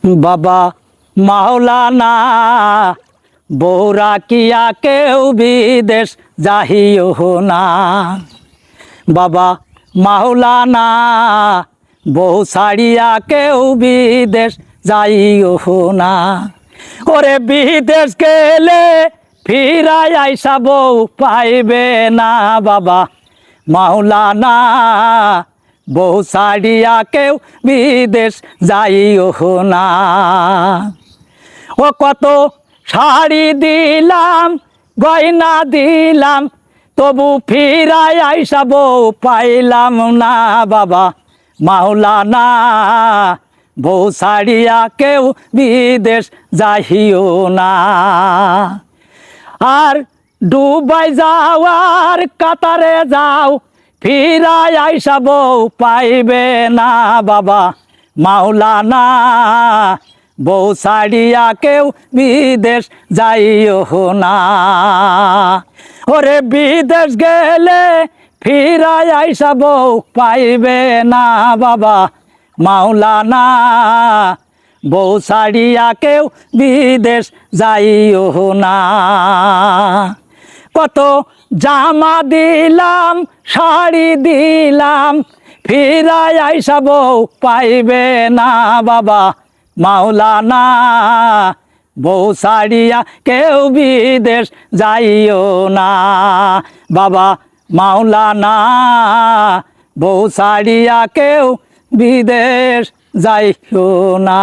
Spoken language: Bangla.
বাবা মাওলানা বৌরা কিয়া কেউ বিদেশ যাহিও না। বাবা মাওলানা বউ ছাড়িয়া কেউ বিদেশ যাইও না। ওরে বিদেশ গেলে ফিরাই আইসা বউ পাইবে না। বাবা মাওলানা বউ ছাড়িয়া কেউ বিদেশ যাইও না। ও কত শাড়ি দিলাম গয়না দিলাম তবু ফিরাই আইসা বউ পাইলাম না। বাবা মাওলানা বউ ছাড়িয়া কেউ বিদেশ যাইও না। আর ডুবাই যাওয়ার কাতারে যাও ফিরাই আইসা বউ পাইবে না। বাবা মাওলানা বউ ছাড়িয়া কেউ বিদেশ যাইও না। ওরে বিদেশ গেলে ফিরাই আইসা বউ পাইবে না। বাবা মাওলানা বউ ছাড়িয়া কেউ বিদেশ যাইও না। কত জামা দিলাম শাড়ি দিলাম ফিরাই আইসা বউ পাইবে না। বাবা মাওলানা বউ ছাড়িয়া কেউ বিদেশ যাইও না। বাবা মাওলানা বউ ছাড়িয়া কেউ বিদেশ যাইও না।